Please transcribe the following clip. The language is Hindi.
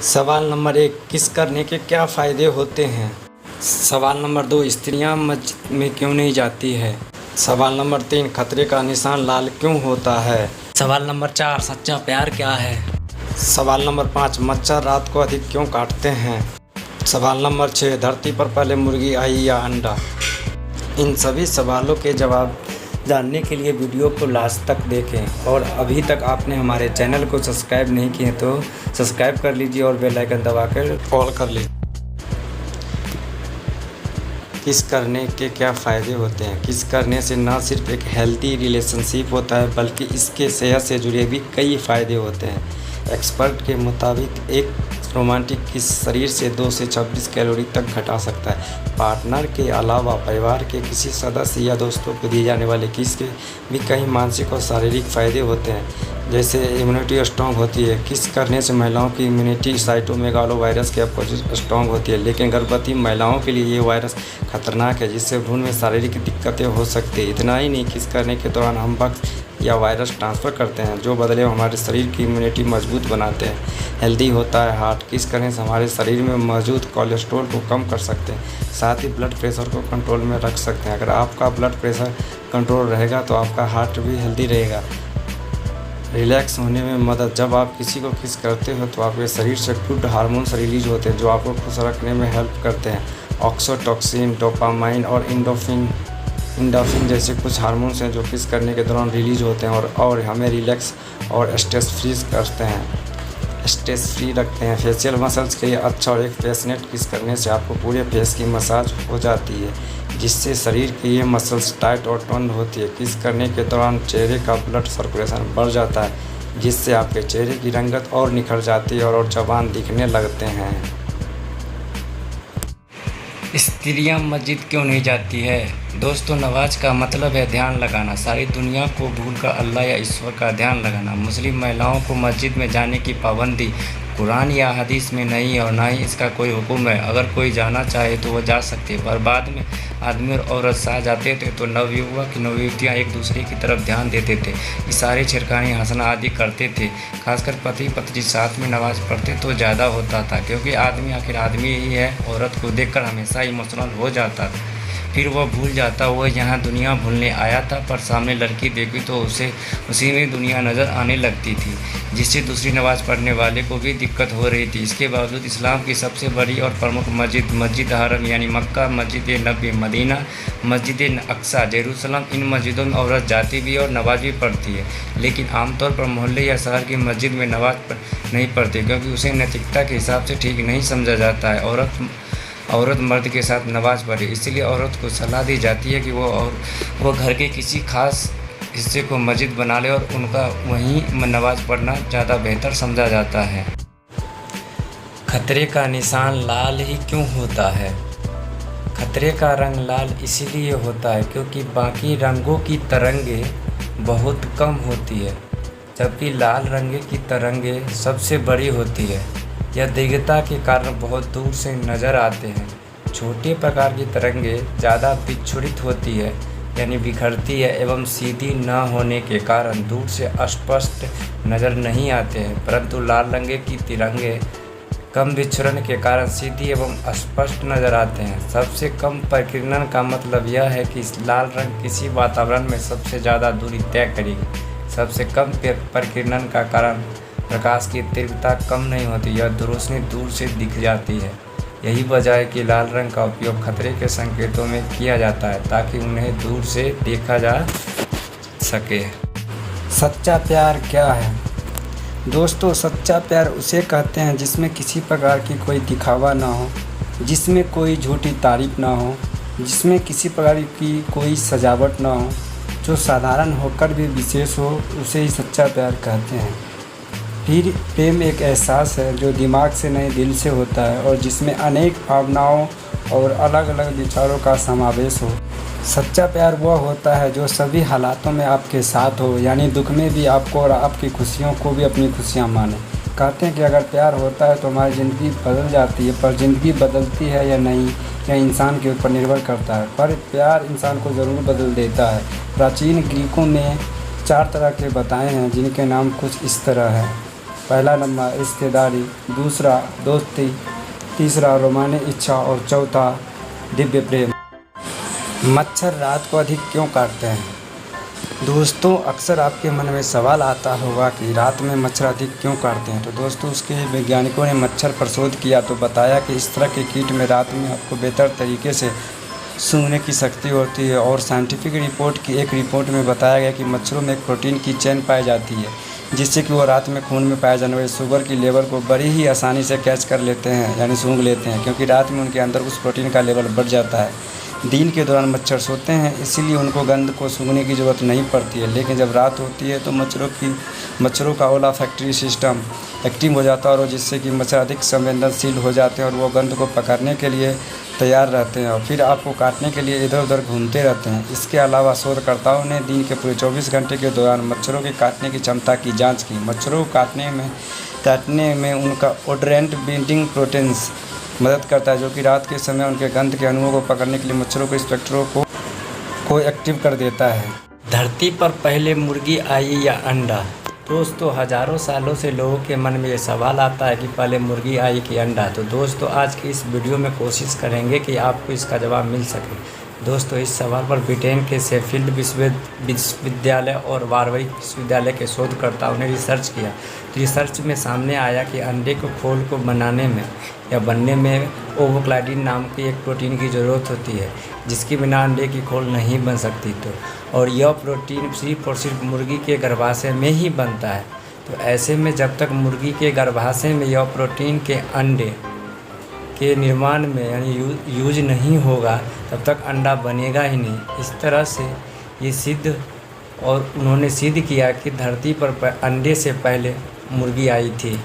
सवाल नंबर 1, किस करने के क्या फ़ायदे होते हैं। सवाल नंबर 2, स्त्रियां मस्जिद में क्यों नहीं जाती है। सवाल नंबर 3, खतरे का निशान लाल क्यों होता है। सवाल नंबर 4, सच्चा प्यार क्या है। सवाल नंबर 5, मच्छर रात को अधिक क्यों काटते हैं। सवाल नंबर 6, धरती पर पहले मुर्गी आई या अंडा। इन सभी सवालों के जवाब जानने के लिए वीडियो को लास्ट तक देखें और अभी तक आपने हमारे चैनल को सब्सक्राइब नहीं किए तो सब्सक्राइब कर लीजिए और बेल आइकन दबाकर ऑल कर लीजिए। किस करने के क्या फ़ायदे होते हैं। किस करने से न सिर्फ एक हेल्दी रिलेशनशिप होता है बल्कि इसके सेहत से जुड़े भी कई फ़ायदे होते हैं। एक्सपर्ट के मुताबिक एक रोमांटिक किस शरीर से 2 से 26 कैलोरी तक घटा सकता है। पार्टनर के अलावा परिवार के किसी सदस्य या दोस्तों को दिए जाने वाले किस के भी कई मानसिक और शारीरिक फ़ायदे होते हैं, जैसे इम्यूनिटी स्ट्रॉन्ग होती है। किस करने से महिलाओं की इम्यूनिटी साइटोमेगालो वायरस के अपोजिट स्ट्रॉन्ग होती है, लेकिन गर्भवती महिलाओं के लिए ये वायरस खतरनाक है जिससे भ्रूण में शारीरिक दिक्कतें हो सकती है। इतना ही नहीं, किस करने के दौरान हम वक्त या वायरस ट्रांसफ़र करते हैं जो बदले हमारे शरीर की इम्यूनिटी मजबूत बनाते हैं। हेल्दी होता है हार्ट। किस करने से हमारे शरीर में मौजूद कोलेस्ट्रॉल को कम कर सकते हैं, साथ ही ब्लड प्रेशर को कंट्रोल में रख सकते हैं। अगर आपका ब्लड प्रेशर कंट्रोल रहेगा तो आपका हार्ट भी हेल्दी रहेगा। रिलैक्स होने में मदद। जब आप किसी को किस करते हो तो आपके शरीर से गुड हार्मोन्स रिलीज होते हैं जो आपको खुश रखने में हेल्प करते हैं। ऑक्सीटोसिन, डोपामाइन और इंडोर्फिन जैसे कुछ हार्मोन्स हैं जो किस करने के दौरान रिलीज होते हैं और हमें रिलैक्स और स्ट्रेस फ्री रखते हैं। फेशियल मसल्स के लिए अच्छा और एक पैशनेट किस करने से आपको पूरे फेस की मसाज हो जाती है जिससे शरीर की ये मसल्स टाइट और टोन होती है। किस करने के दौरान चेहरे का ब्लड सर्कुलेशन बढ़ जाता है जिससे आपके चेहरे की रंगत और निखर जाती है और जवान दिखने लगते हैं। स्त्रियां मस्जिद क्यों नहीं जाती है। दोस्तों, नमाज का मतलब है ध्यान लगाना। सारी दुनिया को भूलकर अल्लाह या ईश्वर का ध्यान लगाना। मुस्लिम महिलाओं को मस्जिद में जाने की पाबंदी कुरान या हदीस में नहीं है और ना ही इसका कोई हुक्म है। अगर कोई जाना चाहे तो वह जा सकती है, पर बाद में आदमी और औरत साथ जाते थे तो नवयुवक नवयुवतियाँ एक दूसरे की तरफ ध्यान देते थे, इशारे, छिड़कानी, हंसना आदि करते थे। खासकर पति पत्नी साथ में नमाज पढ़ते तो ज़्यादा होता था, क्योंकि आदमी आखिर आदमी ही है। औरत को देखकर हमेशा इमोशनल हो जाता था, फिर वह भूल जाता वह यहाँ दुनिया भूलने आया था, पर सामने लड़की देखी तो उसे उसी में दुनिया नज़र आने लगती थी, जिससे दूसरी नमाज़ पढ़ने वाले को भी दिक्कत हो रही थी। इसके बावजूद इस्लाम की सबसे बड़ी और प्रमुख मस्जिद हरम यानी मक्का, मस्जिद नबी मदीना, मस्जिद अक्सा जेरूसलम, इन मस्जिदों में औरत जाती भी और नमाज भी पढ़ती है, लेकिन आमतौर पर मोहल्ले या शहर की मस्जिद में नमाज नहीं पढ़ती, क्योंकि उसे नैतिकता के हिसाब से ठीक नहीं समझा जाता है औरत मर्द के साथ नमाज पढ़े। इसलिए औरत को सलाह दी जाती है कि वो घर के किसी खास हिस्से को मस्जिद बना ले और उनका वहीं नमाज पढ़ना ज़्यादा बेहतर समझा जाता है। खतरे का निशान लाल ही क्यों होता है। खतरे का रंग लाल इसीलिए होता है क्योंकि बाकी रंगों की तरंगे बहुत कम होती है, जबकि लाल रंग की तरंगे सबसे बड़ी होती है। यह दीर्घता के कारण बहुत दूर से नज़र आते हैं। छोटे प्रकार की तरंगे ज़्यादा विक्षुरित होती है यानी बिखरती है एवं सीधी न होने के कारण दूर से स्पष्ट नज़र नहीं आते हैं, परंतु लाल रंग की तिरंगे कम विक्षुरण के कारण सीधी एवं स्पष्ट नज़र आते हैं। सबसे कम प्रकीर्णन का मतलब यह है कि लाल रंग किसी वातावरण में सबसे ज़्यादा दूरी तय करेगी। सबसे कम प्रकीर्णन का कारण प्रकाश की तीव्रता कम नहीं होती, यह रोशनी दूर से दिख जाती है। यही वजह है कि लाल रंग का उपयोग खतरे के संकेतों में किया जाता है ताकि उन्हें दूर से देखा जा सके। सच्चा प्यार क्या है। दोस्तों, सच्चा प्यार उसे कहते हैं जिसमें किसी प्रकार की कोई दिखावा ना हो, जिसमें कोई झूठी तारीफ ना हो, जिसमें किसी प्रकार की कोई सजावट ना हो, जो साधारण होकर भी विशेष हो, उसे ही सच्चा प्यार कहते हैं। फिर प्रेम एक एहसास है जो दिमाग से नहीं दिल से होता है और जिसमें अनेक भावनाओं और अलग अलग विचारों का समावेश हो। सच्चा प्यार वह होता है जो सभी हालातों में आपके साथ हो, यानी दुख में भी आपको और आपकी खुशियों को भी अपनी खुशियाँ माने। कहते हैं कि अगर प्यार होता है तो हमारी ज़िंदगी बदल जाती है, पर ज़िंदगी बदलती है या नहीं यह इंसान के ऊपर निर्भर करता है, पर प्यार इंसान को ज़रूर बदल देता है। प्राचीन ग्रीकों ने 4 तरह के बताए हैं जिनके नाम कुछ इस तरह है। पहला नंबर रिश्तेदारी, दूसरा दोस्ती, तीसरा रोमांटिक इच्छा और चौथा दिव्य प्रेम। मच्छर रात को अधिक क्यों काटते हैं? दोस्तों, अक्सर आपके मन में सवाल आता होगा कि रात में मच्छर अधिक क्यों काटते हैं। तो दोस्तों, उसके वैज्ञानिकों ने मच्छर पर शोध किया तो बताया कि इस तरह के कीट में रात में आपको बेहतर तरीके से सूंघने की शक्ति होती है। और साइंटिफिक रिपोर्ट की एक रिपोर्ट में बताया गया कि मच्छरों में एक प्रोटीन की चेन पाई जाती है, जिससे कि वो रात में खून में पाए जाने वाले शुगर की लेवल को बड़ी ही आसानी से कैच कर लेते हैं, यानी सूंघ लेते हैं, क्योंकि रात में उनके अंदर उस प्रोटीन का लेवल बढ़ जाता है। दिन के दौरान मच्छर सोते हैं, इसीलिए उनको गंध को सूंघने की ज़रूरत नहीं पड़ती है, लेकिन जब रात होती है तो मच्छरों का ओलाफैक्टरी सिस्टम एक्टिव हो जाता है, और जिससे कि मच्छर अधिक संवेदनशील हो जाते हैं और वो गंध को पकड़ने के लिए तैयार रहते हैं और फिर आपको काटने के लिए इधर उधर घूमते रहते हैं। इसके अलावा शोधकर्ताओं ने दिन के पूरे 24 घंटे के दौरान मच्छरों के काटने की क्षमता की जाँच की। मच्छरों को काटने में उनका ओडोरेंट बाइंडिंग प्रोटीन्स मदद करता है, जो कि रात के समय उनके गंध के अणुओं को पकड़ने के लिए मच्छरों के स्पेक्ट्रो को एक्टिव कर देता है। धरती पर पहले मुर्गी आई या अंडा? दोस्तों, हज़ारों सालों से लोगों के मन में ये सवाल आता है कि पहले मुर्गी आई कि अंडा। तो दोस्तों, आज की इस वीडियो में कोशिश करेंगे कि आपको इसका जवाब मिल सके। दोस्तों, इस सवाल पर ब्रिटेन के शेफील्ड विश्वविद्यालय और वारविक विश्वविद्यालय के शोधकर्ताओं ने रिसर्च किया। तो रिसर्च में सामने आया कि अंडे को खोल को बनाने में या बनने में ओवोक्लाइडिन नाम की एक प्रोटीन की ज़रूरत होती है, जिसके बिना अंडे की खोल नहीं बन सकती। और यह प्रोटीन सिर्फ और सिर्फ मुर्गी के गर्भाशय में ही बनता है। तो ऐसे में जब तक मुर्गी के गर्भाशय में यह प्रोटीन के अंडे के निर्माण में यानी यूज नहीं होगा, तब तक अंडा बनेगा ही नहीं। इस तरह से ये उन्होंने सिद्ध किया कि धरती पर अंडे से पहले मुर्गी आई थी।